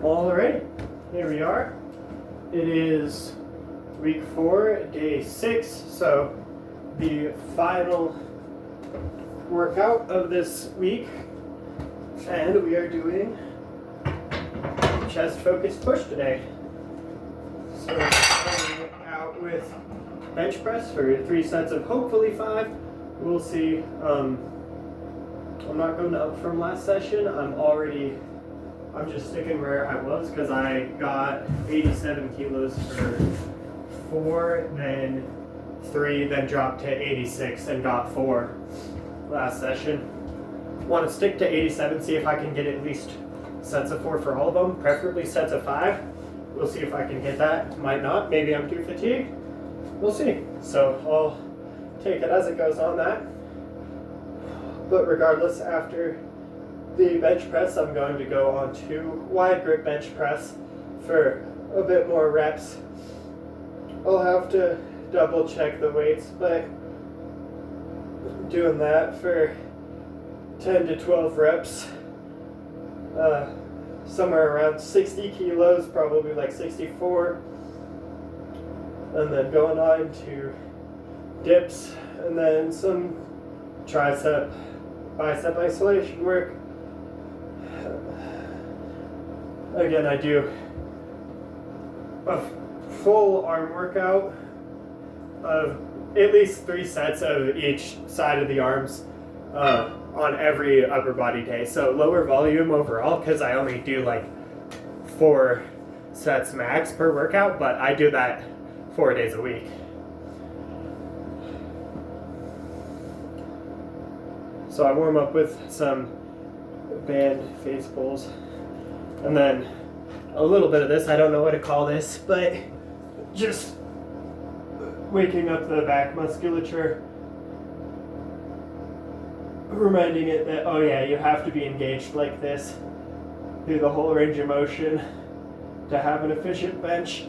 Alright, here we are. It is week 4, day 6, so the final workout of this week, and we are doing chest focused push today. So we're starting out with bench press for 3 sets of hopefully 5. We'll see. I'm not going up from last session. I'm just sticking where I was because I got 87 kilos for 4, then 3, then dropped to 86 and got 4 last session. Want to stick to 87, see if I can get at least sets of 4 for all of them, preferably sets of 5. We'll see if I can hit that. Might not. Maybe I'm too fatigued. We'll see. So I'll take it as it goes on that. But regardless, after the bench press, I'm going to go on to wide grip bench press for a bit more reps. I'll have to double check the weights, but doing that for 10 to 12 reps, somewhere around 60 kilos, probably like 64, and then going on to dips, and then some tricep, bicep isolation work. Again, I do a full arm workout of at least 3 sets of each side of the arms on every upper body day. So lower volume overall because I only do like 4 sets max per workout, but I do that 4 days a week. So I warm up with some band face pulls. And then a little bit of this, I don't know what to call this, but just waking up the back musculature, reminding it that, oh yeah, you have to be engaged like this through the whole range of motion to have an efficient bench.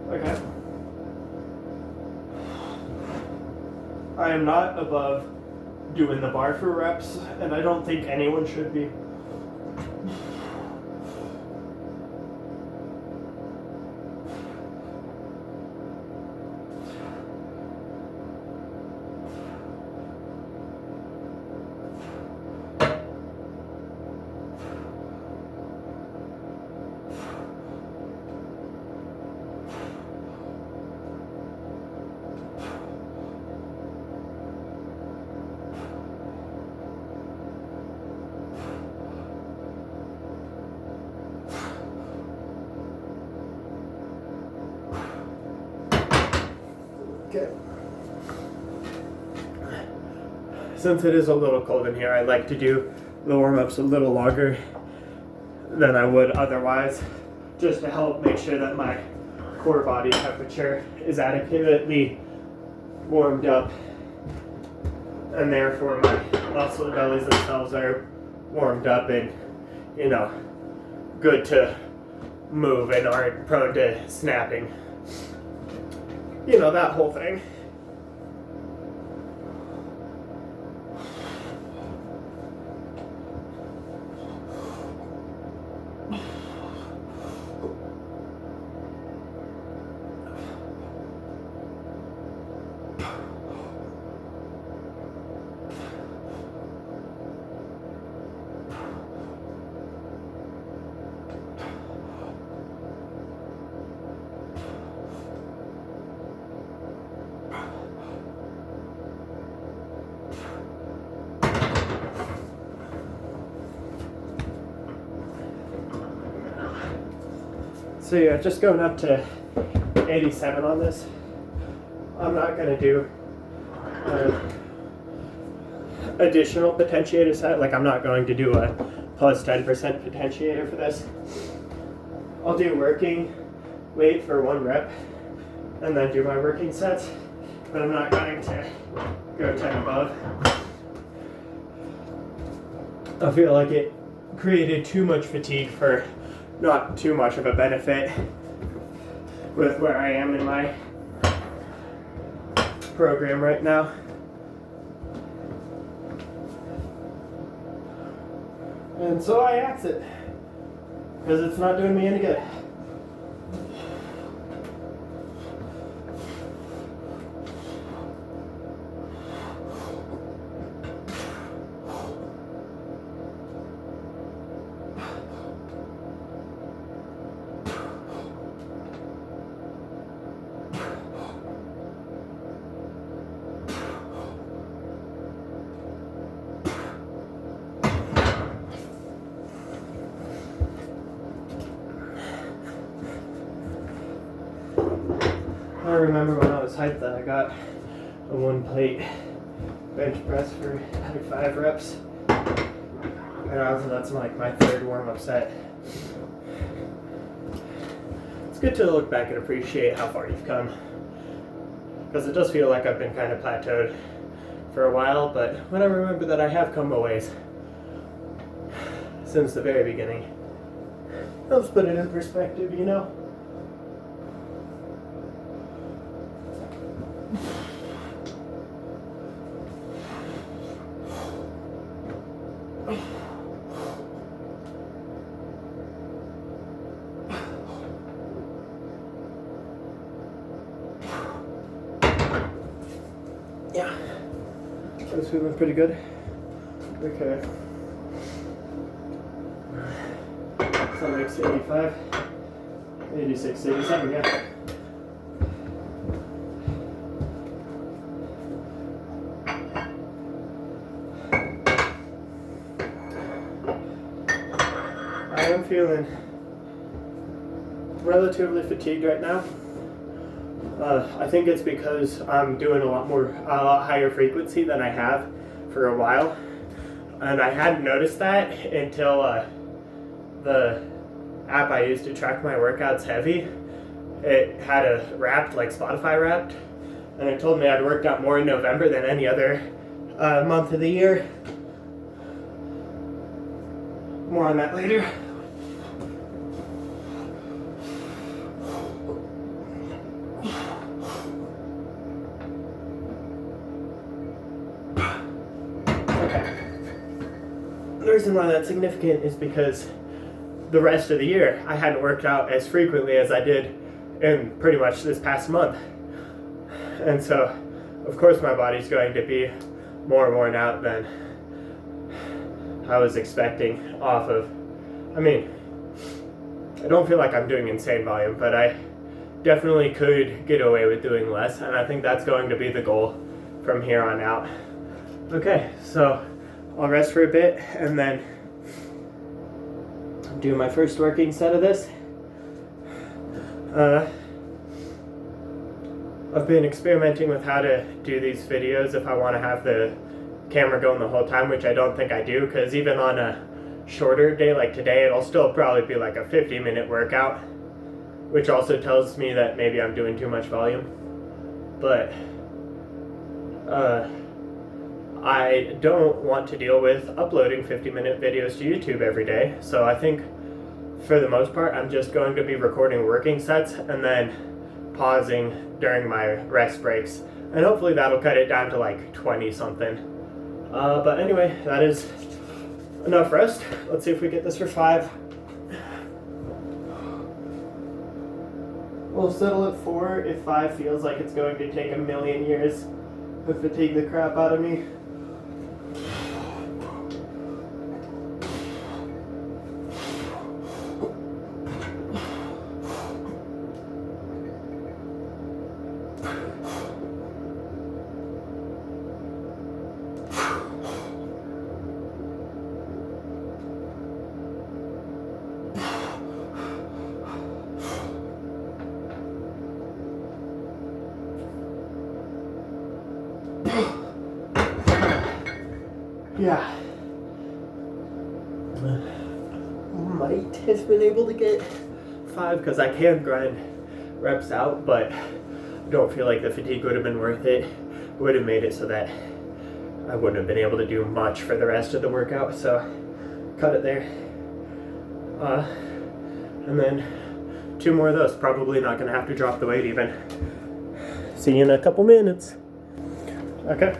Okay. I am not above doing the bar for reps, and I don't think anyone should be. Okay. Since it is a little cold in here, I like to do the warm-ups a little longer than I would otherwise, just to help make sure that my core body temperature is adequately warmed up, and therefore my muscle bellies themselves are warmed up and, good to move and aren't prone to snapping. That whole thing. So yeah, just going up to 87 on this. I'm not going to do additional potentiator set. Like, I'm not going to do a plus 10% potentiator for this. I'll do working weight for 1 rep and then do my working sets, but I'm not going to go 10 above. I feel like it created too much fatigue for not too much of a benefit. with where I am in my program right now. And so I axe it, because it's not doing me any good. I remember when I was hyped that I got a 1-plate bench press for like 5 reps. And also that's like my 3rd warm-up set. It's good to look back and appreciate how far you've come, because it does feel like I've been kind of plateaued for a while, but when I remember that I have come a ways since the very beginning, it helps put it in perspective, you know? Yeah, that's feeling pretty good. Okay. So makes 85, 86, 87, yeah. I am feeling relatively fatigued right now. I think it's because I'm doing a lot higher frequency than I have for a while, and I hadn't noticed that until the app I use to track my workouts heavy, it had a Wrapped, like Spotify Wrapped, and it told me I'd worked out more in November than any other month of the year. More on that later. The reason why that's significant is because the rest of the year I hadn't worked out as frequently as I did in pretty much this past month. And so, of course, my body's going to be more worn out than I was expecting off of. I mean, I don't feel like I'm doing insane volume, but I definitely could get away with doing less, and I think that's going to be the goal from here on out. Okay, so I'll rest for a bit and then do my first working set of this. I've been experimenting with how to do these videos if I want to have the camera going the whole time, which I don't think I do, because even on a shorter day like today, it'll still probably be like a 50-minute workout, which also tells me that maybe I'm doing too much volume. But I don't want to deal with uploading 50-minute videos to YouTube every day, so I think for the most part I'm just going to be recording working sets and then pausing during my rest breaks, and hopefully that'll cut it down to like 20 something. But anyway, that is enough rest. Let's see if we get this for 5. We'll settle at 4 if 5 feels like it's going to take a million years to fatigue the crap out of me. Yeah. Might have been able to get 5 because I can grind reps out, but I don't feel like the fatigue would have been worth it. It would have made it so that I wouldn't have been able to do much for the rest of the workout, so cut it there. And then 2 more of those. Probably not gonna have to drop the weight even. See you in a couple minutes. Okay.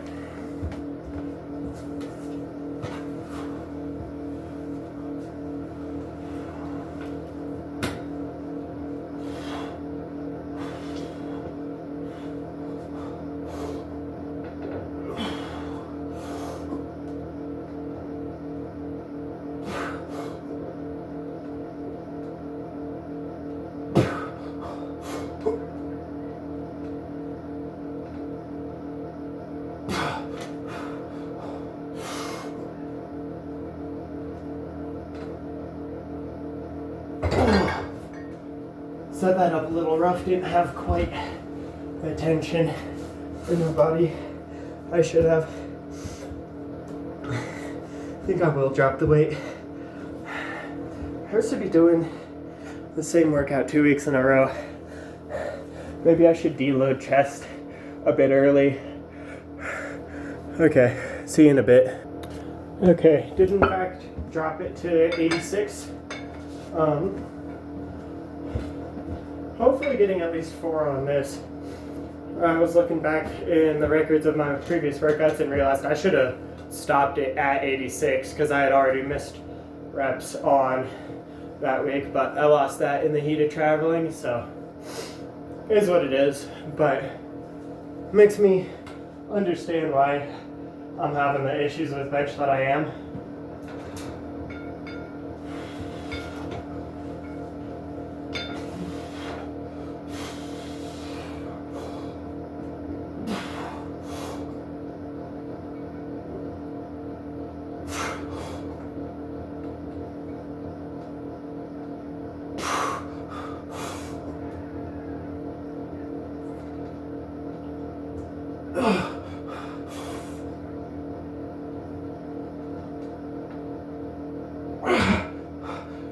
Set that up a little rough, didn't have quite the tension in my body I should have. I think I will drop the weight. I used to be doing the same workout 2 weeks in a row. Maybe I should deload chest a bit early. Okay, see you in a bit. Okay, did in fact drop it to 86. Hopefully getting at least 4 on this. I was looking back in the records of my previous workouts and realized I should have stopped it at 86 because I had already missed reps on that week, but I lost that in the heat of traveling, so it is what it is, but makes me understand why I'm having the issues with bench that I am.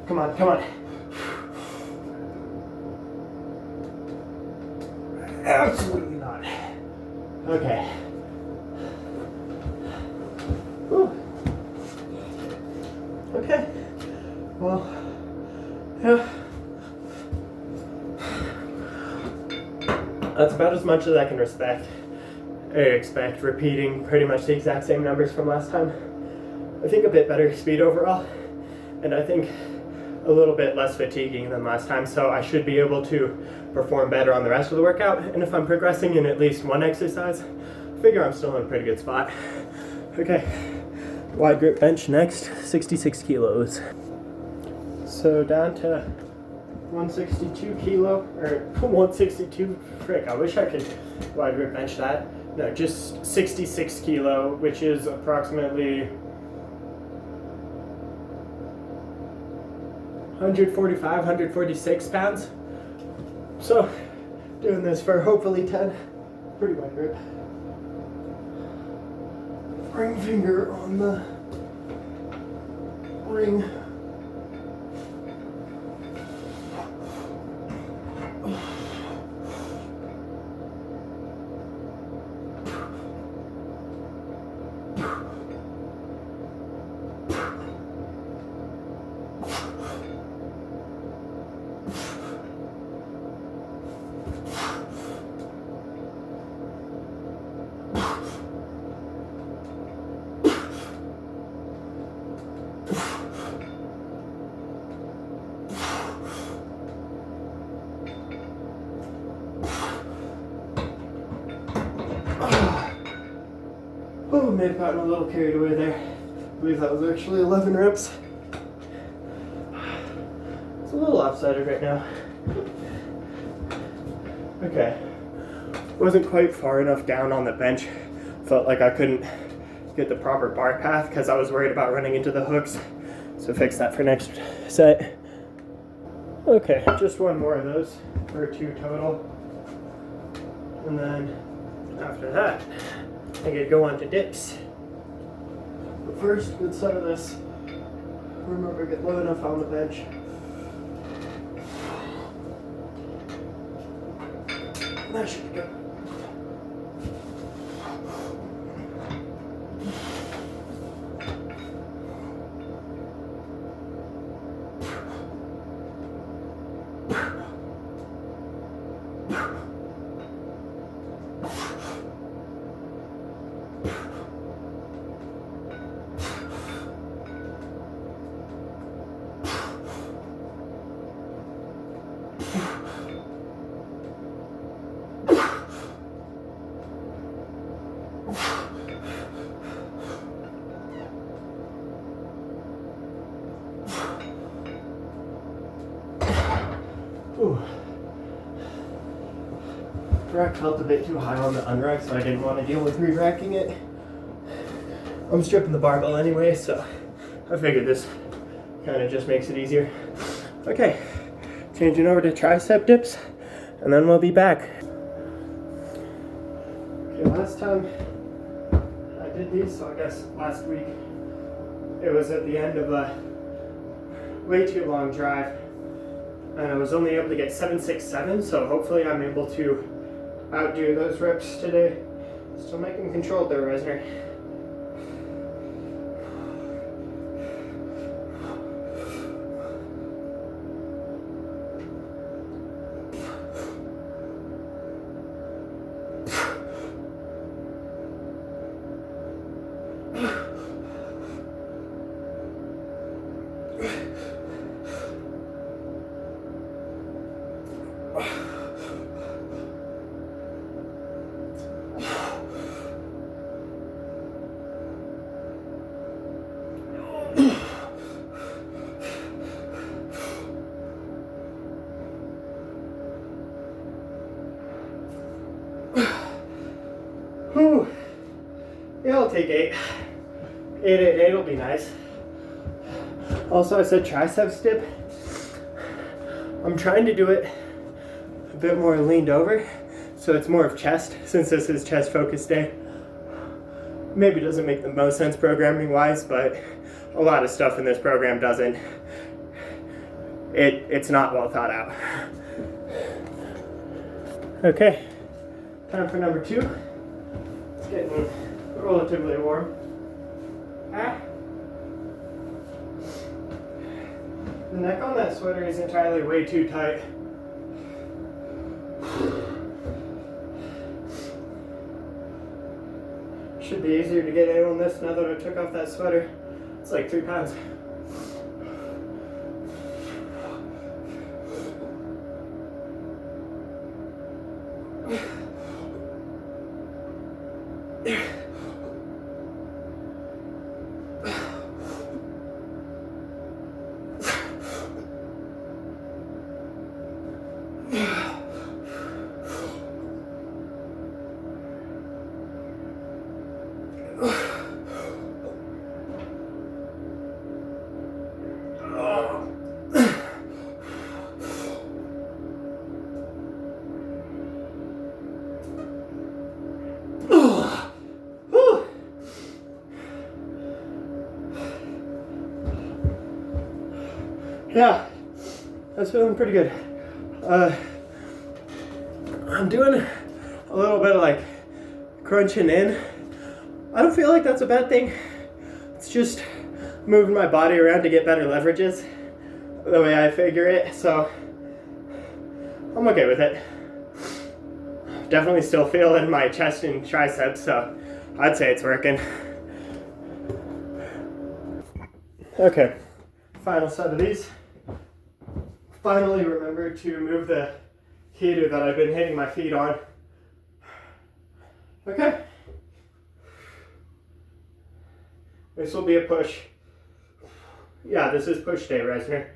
Come on, come on. Absolutely not. Okay. Whew. Okay. Well, yeah. That's about as much as I can expect repeating pretty much the exact same numbers from last time. I think a bit better speed overall, and I think a little bit less fatiguing than last time, so I should be able to perform better on the rest of the workout, and if I'm progressing in at least one exercise, I figure I'm still in a pretty good spot. Okay, wide grip bench next, 66 kilos. So down to 162 kilo, or 162, frick, I wish I could wide grip bench that. No, just 66 kilo, which is approximately 145, 146 pounds. So, doing this for hopefully 10. Pretty wide grip. Ring finger on the ring. Oh, may have gotten a little carried away there. I believe that was actually 11 reps. It's a little lopsided right now. Okay. Wasn't quite far enough down on the bench. Felt like I couldn't get the proper bar path because I was worried about running into the hooks. So fix that for next set. Okay, just one more of those for 2 total. And then after that, I could go on to dips. But first, good set of this. Remember, get low enough on the bench. That should be good. Ooh. Rack felt a bit too high on the unrack, so I didn't want to deal with re-racking it. I'm stripping the barbell anyway, so I figured this kind of just makes it easier. Okay, changing over to tricep dips, and then we'll be back. Okay, last time I did these, so I guess last week, it was at the end of a way too long drive, and I was only able to get 767, so hopefully I'm able to outdo those reps today. Still making control there, Resner. Whew. Yeah, I'll take 8. 8 will be nice. Also, I said triceps dip. I'm trying to do it a bit more leaned over, so it's more of chest, since this is chest focus day. Maybe doesn't make the most sense programming wise, but a lot of stuff in this program doesn't. It's not well thought out. Okay, time for number 2. It's getting relatively warm. The neck on that sweater is entirely way too tight. Should be easier to get in on this now that I took off that sweater. It's like 3 pounds. Yeah, that's feeling pretty good. I'm doing a little bit of like crunching in. I don't feel like that's a bad thing. It's just moving my body around to get better leverages, the way I figure it, so I'm okay with it. Definitely still feeling my chest and triceps, so I'd say it's working. Okay, final set of these. Finally remembered to move the heater that I've been hitting my feet on. Okay. This will be a push. Yeah, this is push day, Resner.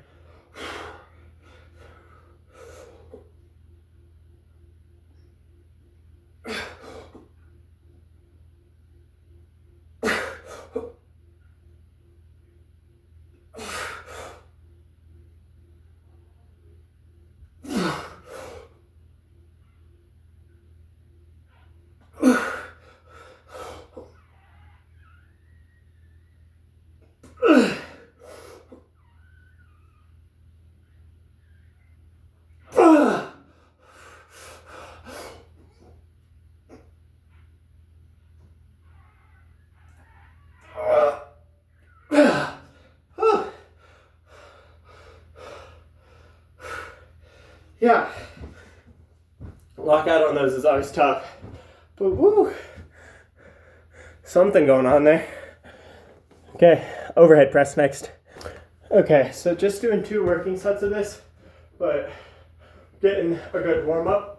Yeah, lockout on those is always tough, but woo, something going on there. Okay, overhead press next. Okay, so just doing 2 working sets of this, but getting a good warm up.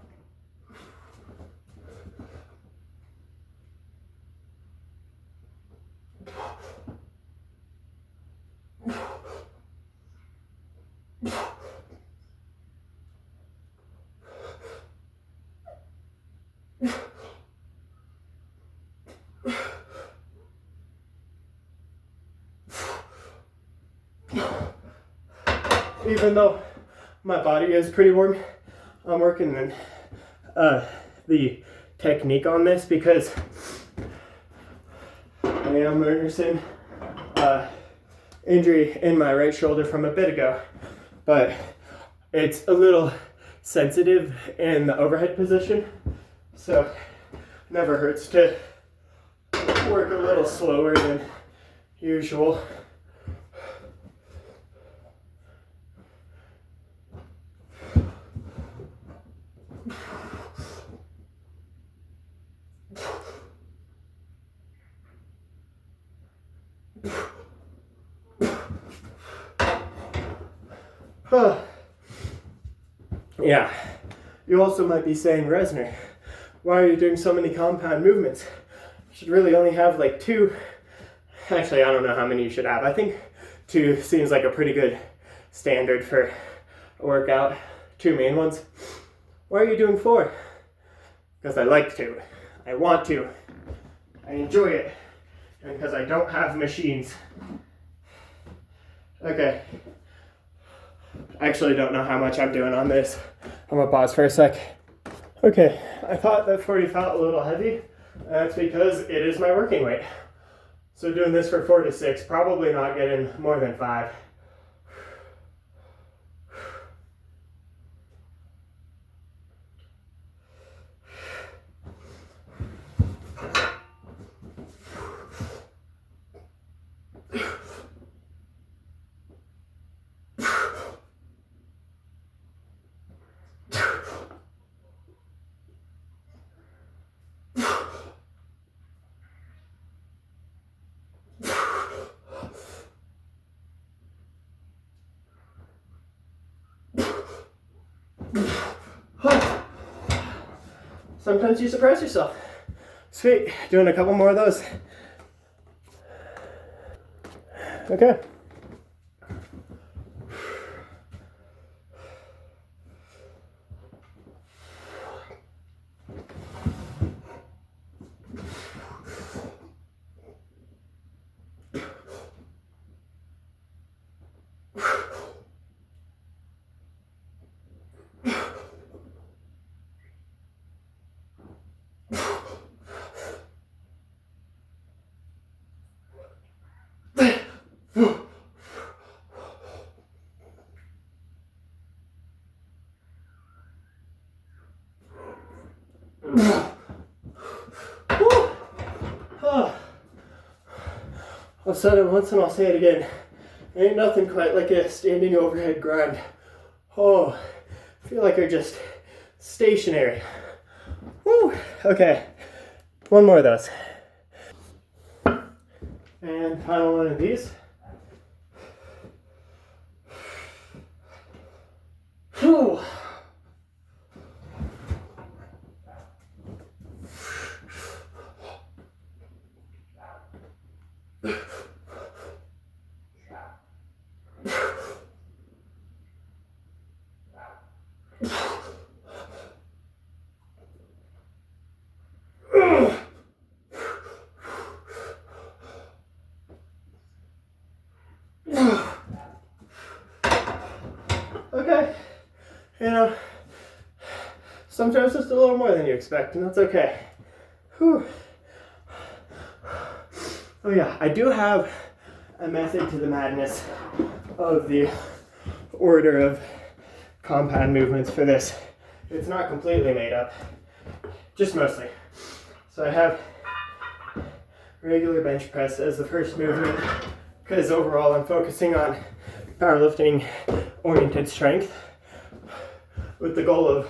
Even though my body is pretty warm, I'm working in the technique on this because I am nursing injury in my right shoulder from a bit ago, but it's a little sensitive in the overhead position, so never hurts to work a little slower than usual. Yeah, you also might be saying, Resner, why are you doing so many compound movements? You should really only have like 2. Actually, I don't know how many you should have. I think 2 seems like a pretty good standard for a workout. 2 main ones. Why are you doing 4? Because I like to. I want to. I enjoy it. And because I don't have machines. Okay. I actually don't know how much I'm doing on this. I'm gonna pause for a sec. Okay, I thought that 40 felt a little heavy. That's because it is my working weight. So doing this for 4 to 6, probably not getting more than 5. Sometimes you surprise yourself. Sweet, doing a couple more of those. Okay. I've said it once and I'll say it again. Ain't nothing quite like a standing overhead grind. Oh, I feel like you're just stationary. Woo! Okay, one more of those. And final one of these. Whew. Okay, you know, sometimes it's a little more than you expect, and that's okay. Whew. Oh yeah, I do have a method to the madness of the order of compound movements for this. It's not completely made up, just mostly. So I have regular bench press as the first movement, because overall I'm focusing on powerlifting oriented strength with the goal of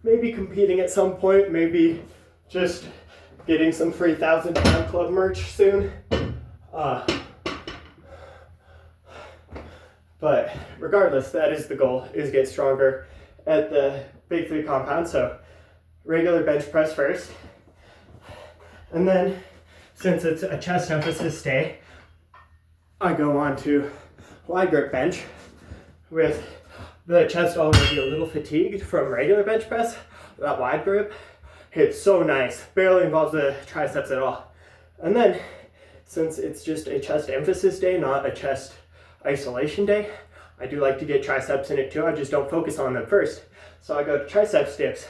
maybe competing at some point, maybe just getting some free 1,000-pound club merch soon. But regardless, that is the goal, is get stronger at the big 3 compound. So regular bench press first. And then, since it's a chest emphasis day, I go on to wide grip bench with the chest already a little fatigued from regular bench press. That wide grip hits so nice, barely involves the triceps at all. And then, since it's just a chest emphasis day, not a chest isolation day, I do like to get triceps in it too. I just don't focus on them first. So I go to tricep dips,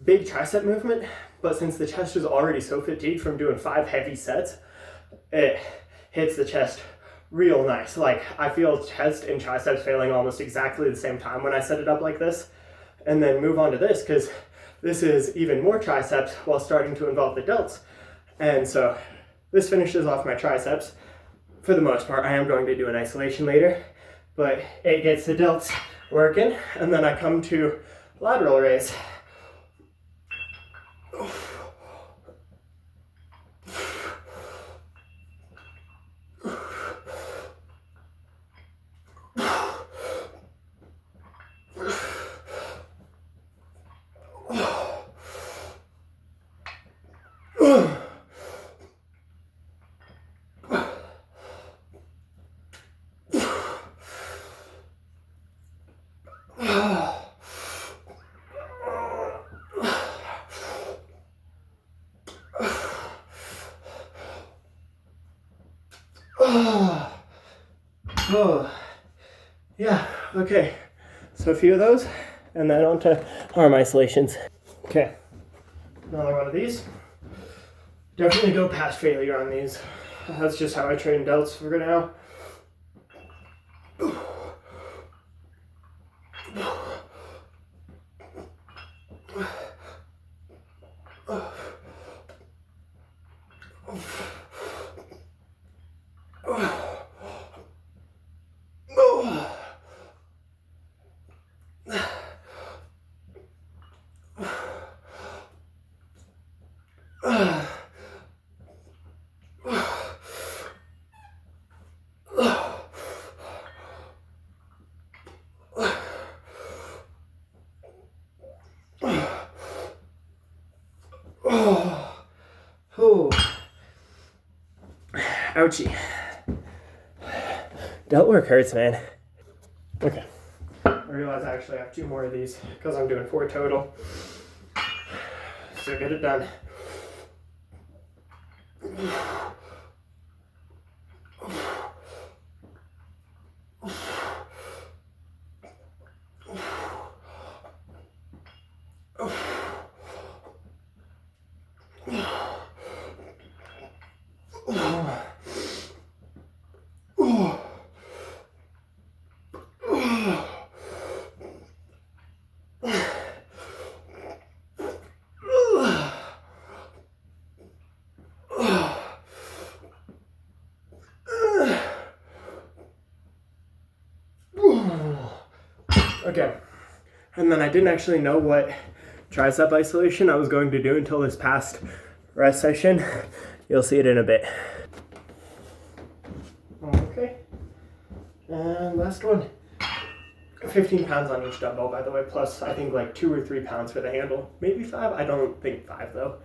big tricep movement, but since the chest is already so fatigued from doing 5 heavy sets, it hits the chest real nice. Like, I feel chest and triceps failing almost exactly the same time when I set it up like this. And then move on to this, because this is even more triceps while starting to involve the delts. And so this finishes off my triceps. For the most part, I am going to do an isolation later, but it gets the delts working. And then I come to lateral raise. Oh, yeah, okay. So a few of those, and then on to arm isolations. Okay, another one of these. Definitely go past failure on these. That's just how I train delts for now. Ouchie. Delt work hurts, man. Okay. I realize I actually have 2 more of these because I'm doing 4 total. So get it done. Okay, and then I didn't actually know what tricep isolation I was going to do until this past rest session. You'll see it in a bit. Okay, and last one. 15 pounds on each dumbbell, by the way, plus I think like 2 or 3 pounds for the handle. Maybe 5, I don't think 5 though.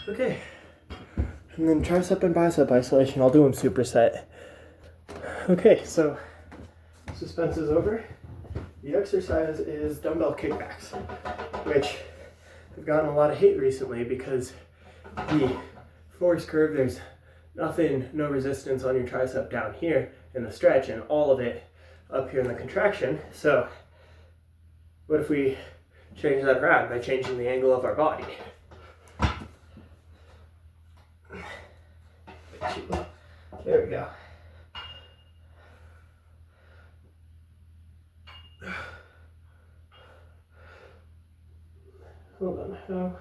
Okay, and then tricep and bicep isolation, I'll do them superset. Okay, so suspense is over. The exercise is dumbbell kickbacks, which have gotten a lot of hate recently because the force curve, there's nothing, no resistance on your tricep down here in the stretch and all of it up here in the contraction. So what if we change that around by changing the angle of our body? bit too low. There we go. Hold on. How?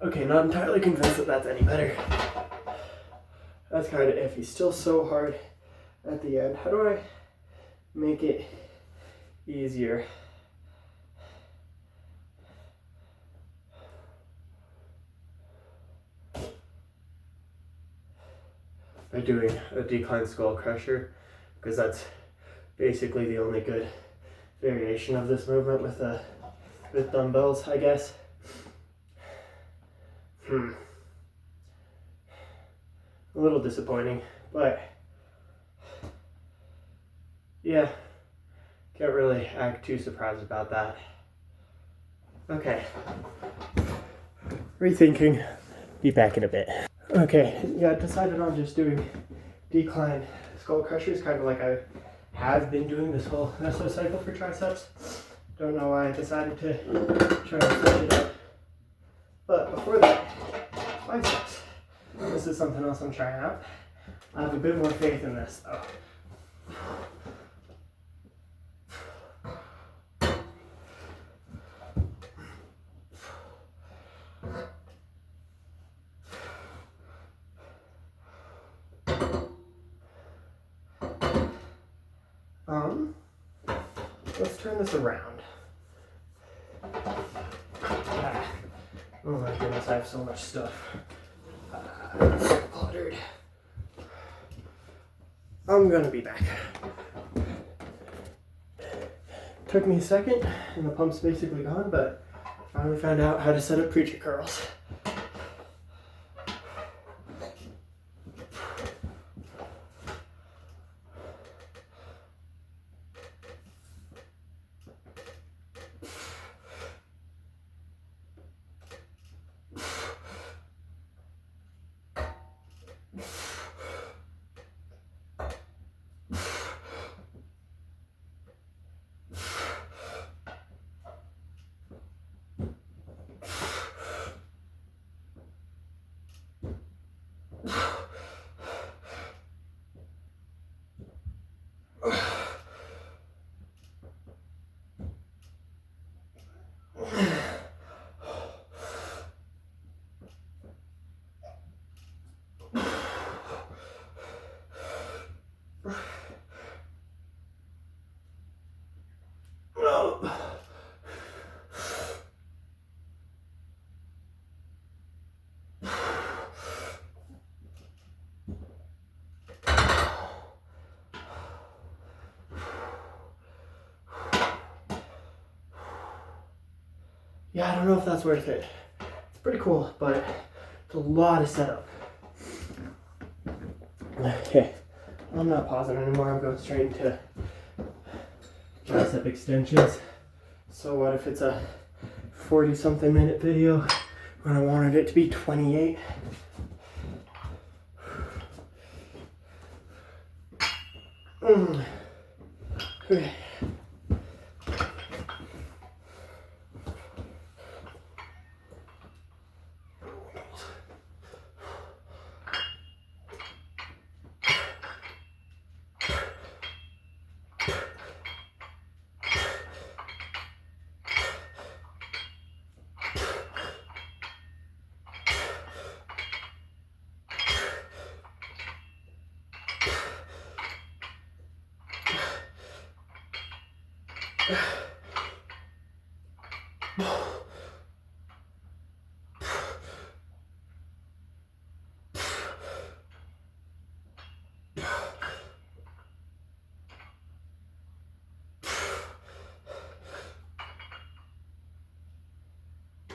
Okay, not entirely convinced that that's any better. That's kind of iffy. Still so hard at the end. How do I make it easier? By doing a decline skull crusher, because that's basically the only good variation of this movement with dumbbells, I guess. A little disappointing, but yeah, can't really act too surprised about that. Okay, rethinking, be back in a bit. Okay, yeah, I decided on just doing decline skull crushers, kind of like I have been doing this whole mesocycle for triceps. Don't know why I decided to try and switch it up. But before that, biceps. This is something else I'm trying out. I have a bit more faith in this though. Let's turn this around. Oh my goodness, I have so much stuff. It's so cluttered. I'm gonna be back. Took me a second, and the pump's basically gone, but finally found out how to set up preacher curls. Yeah, I don't know if that's worth it. It's pretty cool, but it's a lot of setup. Okay, I'm not pausing anymore. I'm going straight into tricep extensions. So what if it's a 40-something minute video when I wanted it to be 28? Okay.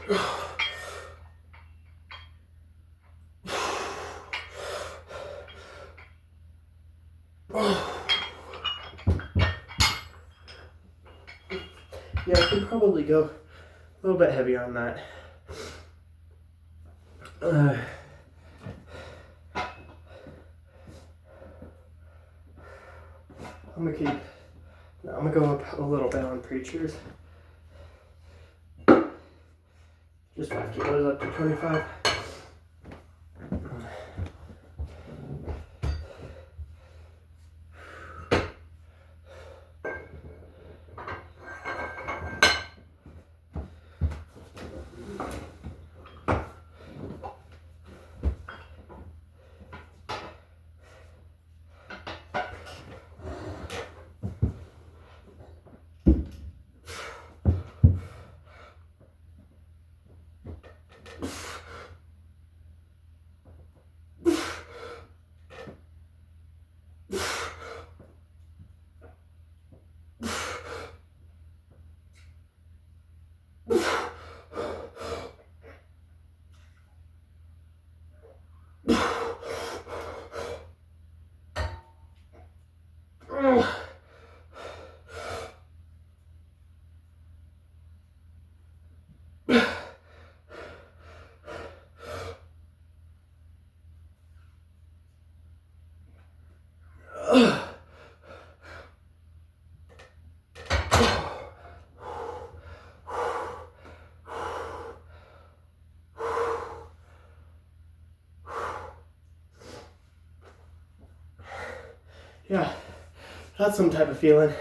Yeah, I could probably go a little bit heavy on that. I'm gonna go up a little bit on preachers. Just 5 kilos up to 25. Yeah, that's some type of feeling.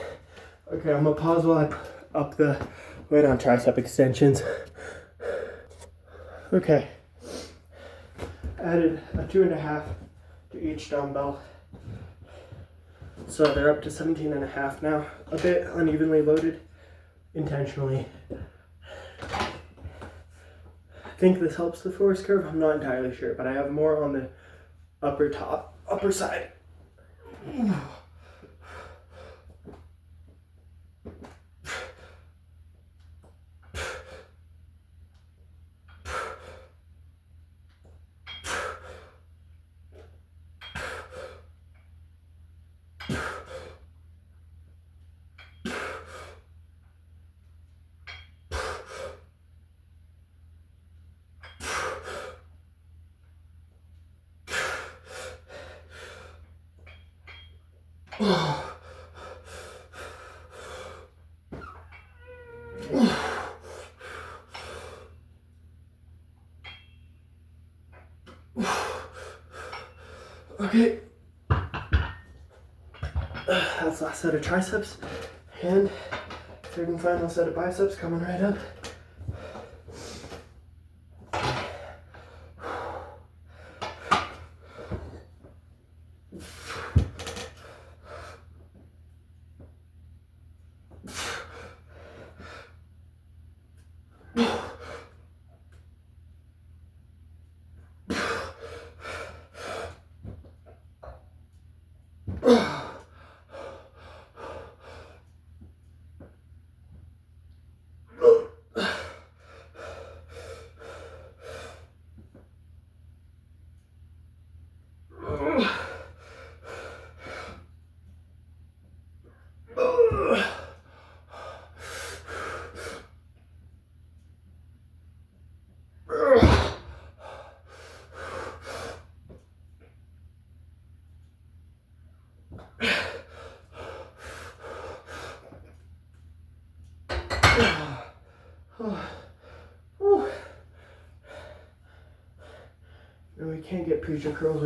Okay, I'm gonna pause while I up the weight on tricep extensions. Okay, added a 2.5 to each dumbbell. So they're up to 17.5 now. A bit unevenly loaded, intentionally. I think this helps the force curve. I'm not entirely sure, but I have more on the upper side. Okay, that's the last set of triceps, and third and final set of biceps coming right up. And we can't get preacher curls